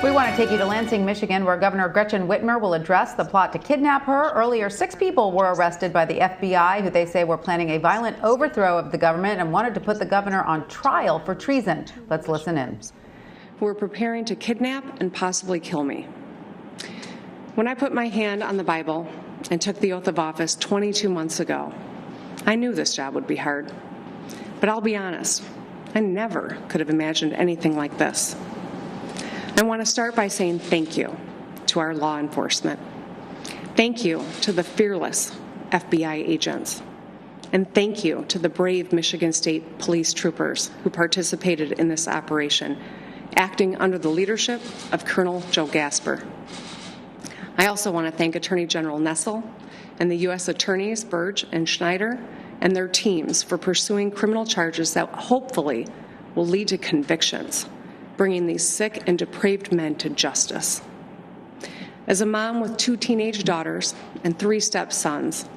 We want to take you to Lansing, Michigan, where Governor Gretchen Whitmer will address the plot to kidnap her. Earlier, 6 people were arrested by the FBI, who they say were planning a violent overthrow of the government and wanted to put the governor on trial for treason. Let's listen in. Who were preparing to kidnap and possibly kill me. When I put my hand on the Bible and took the oath of office 22 months ago, I knew this job would be hard. But I'll be honest, I never could have imagined anything like this. I want to start by saying thank you to our law enforcement. Thank you to the fearless FBI agents. And thank you to the brave Michigan State Police troopers who participated in this operation, acting under the leadership of Colonel Joe Gasper. I also want to thank Attorney General Nessel and the U.S. Attorneys Burge and Schneider and their teams for pursuing criminal charges that hopefully will lead to convictions, bringing these sick and depraved men to justice. As a mom with 2 teenage daughters and 3 stepsons,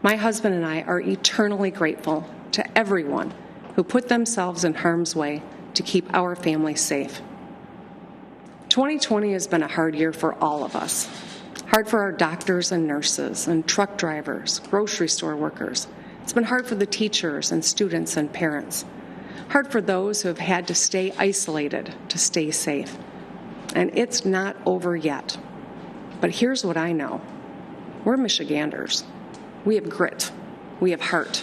my husband and I are eternally grateful to everyone who put themselves in harm's way to keep our family safe. 2020 has been a hard year for all of us. Hard for our doctors and nurses and truck drivers, grocery store workers. It's been hard for the teachers and students and parents. Hard for those who have had to stay isolated to stay safe. And it's not over yet. But here's what I know. We're Michiganders. We have grit, we have heart,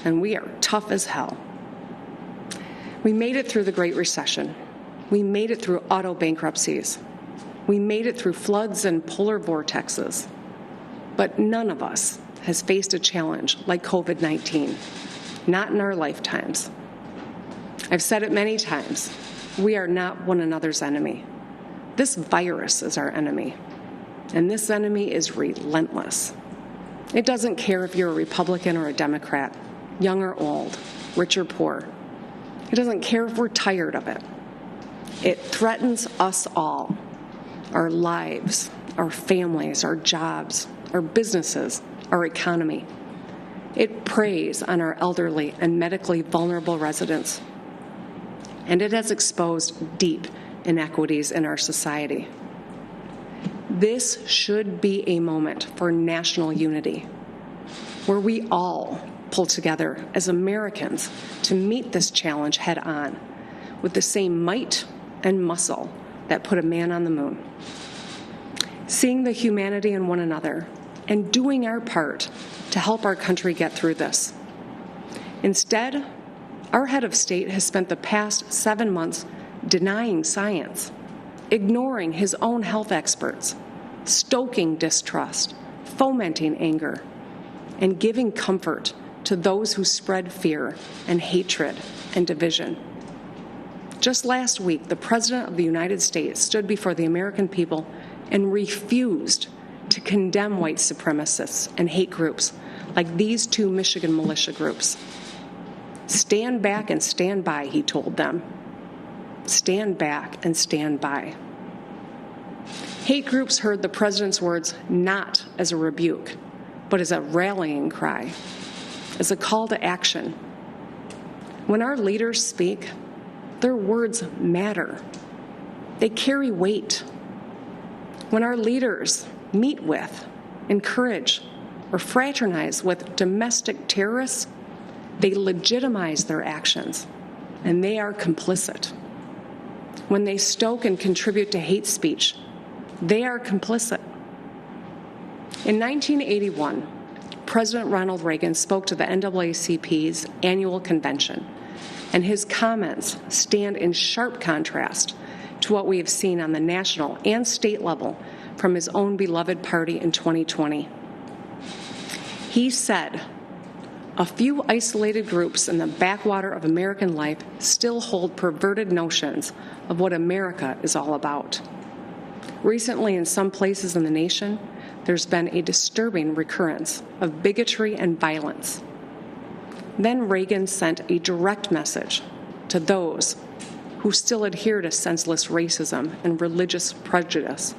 and we are tough as hell. We made it through the Great Recession. We made it through auto bankruptcies. We made it through floods and polar vortexes. But none of us has faced a challenge like COVID-19, not in our lifetimes. I've said it many times, we are not one another's enemy. This virus is our enemy, and this enemy is relentless. It doesn't care if you're a Republican or a Democrat, young or old, rich or poor. It doesn't care if we're tired of it. It threatens us all, our lives, our families, our jobs, our businesses, our economy. It preys on our elderly and medically vulnerable residents. And it has exposed deep inequities in our society. This should be a moment for national unity, where we all pull together as Americans to meet this challenge head on with the same might and muscle that put a man on the moon. Seeing the humanity in one another and doing our part to help our country get through this. Instead, our head of state has spent the past 7 months denying science, ignoring his own health experts, stoking distrust, fomenting anger, and giving comfort to those who spread fear and hatred and division. Just last week, the President of the United States stood before the American people and refused to condemn white supremacists and hate groups like these 2 Michigan militia groups. Stand back and stand by, he told them. Stand back and stand by. Hate groups heard the president's words not as a rebuke, but as a rallying cry, as a call to action. When our leaders speak, their words matter. They carry weight. When our leaders meet with, encourage, or fraternize with domestic terrorists, they legitimize their actions, and they are complicit. When they stoke and contribute to hate speech, they are complicit. In 1981, President Ronald Reagan spoke to the NAACP's annual convention, and his comments stand in sharp contrast to what we have seen on the national and state level from his own beloved party in 2020. He said, "A few isolated groups in the backwater of American life still hold perverted notions of what America is all about. Recently, in some places in the nation, there's been a disturbing recurrence of bigotry and violence." Then Reagan sent a direct message to those who still adhere to senseless racism and religious prejudice.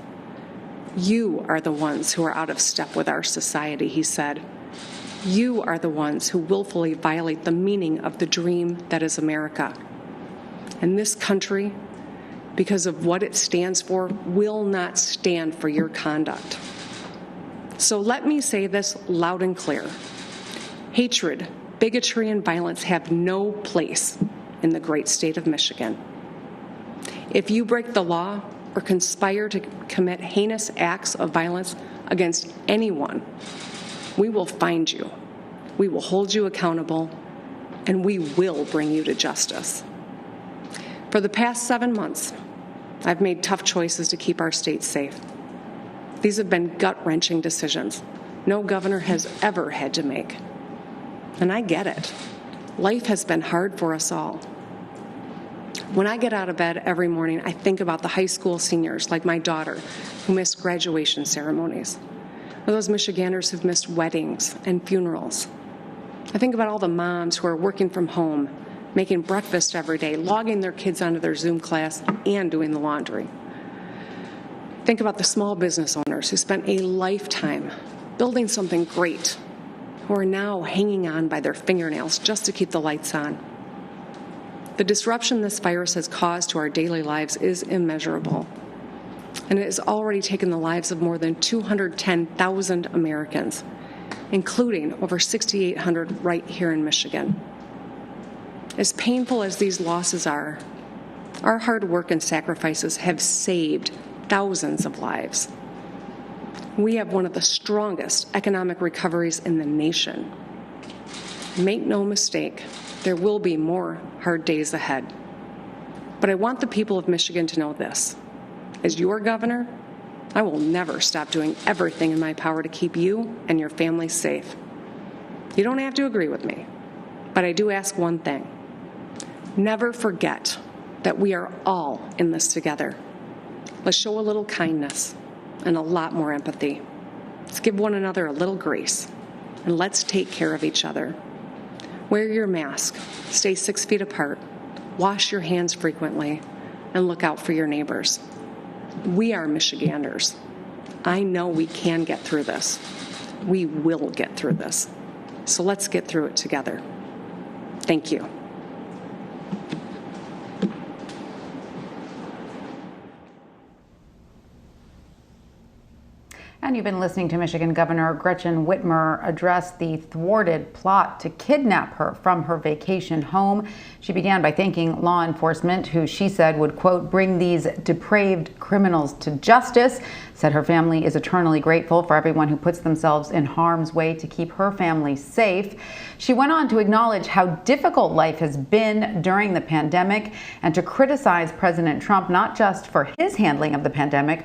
"You are the ones who are out of step with our society," he said. "You are the ones who willfully violate the meaning of the dream that is America. And this country because of what it stands for will not stand for your conduct. So let me say this loud and clear. Hatred, bigotry, and violence have no place in the great state of Michigan. If you break the law or conspire to commit heinous acts of violence against anyone, we will find you, we will hold you accountable, and we will bring you to justice. For the past 7 months, I've made tough choices to keep our state safe. These have been gut-wrenching decisions no governor has ever had to make. And I get it. Life has been hard for us all. When I get out of bed every morning, I think about the high school seniors, like my daughter, who missed graduation ceremonies, or those Michiganders who've missed weddings and funerals. I think about all the moms who are working from home, making breakfast every day, logging their kids onto their Zoom class, and doing the laundry. Think about the small business owners who spent a lifetime building something great, who are now hanging on by their fingernails just to keep the lights on. The disruption this virus has caused to our daily lives is immeasurable, and it has already taken the lives of more than 210,000 Americans, including over 6,800 right here in Michigan. As painful as these losses are, our hard work and sacrifices have saved thousands of lives. We have one of the strongest economic recoveries in the nation. Make no mistake, there will be more hard days ahead. But I want the people of Michigan to know this. As your governor, I will never stop doing everything in my power to keep you and your family safe. You don't have to agree with me, but I do ask one thing. Never forget that we are all in this together. Let's show a little kindness and a lot more empathy. Let's give one another a little grace, and let's take care of each other. Wear your mask, stay 6 feet apart, wash your hands frequently, and look out for your neighbors. We are Michiganders. I know we can get through this. We will get through this. So let's get through it together. Thank you. And you've been listening to Michigan Governor Gretchen Whitmer address the thwarted plot to kidnap her from her vacation home. She began by thanking law enforcement, who she said would, quote, bring these depraved criminals to justice. Said her family is eternally grateful for everyone who puts themselves in harm's way to keep her family safe. She went on to acknowledge how difficult life has been during the pandemic and to criticize President Trump not just for his handling of the pandemic,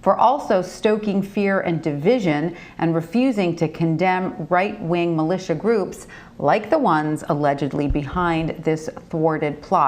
for also stoking fear and division and refusing to condemn right-wing militia groups like the ones allegedly behind this thwarted plot.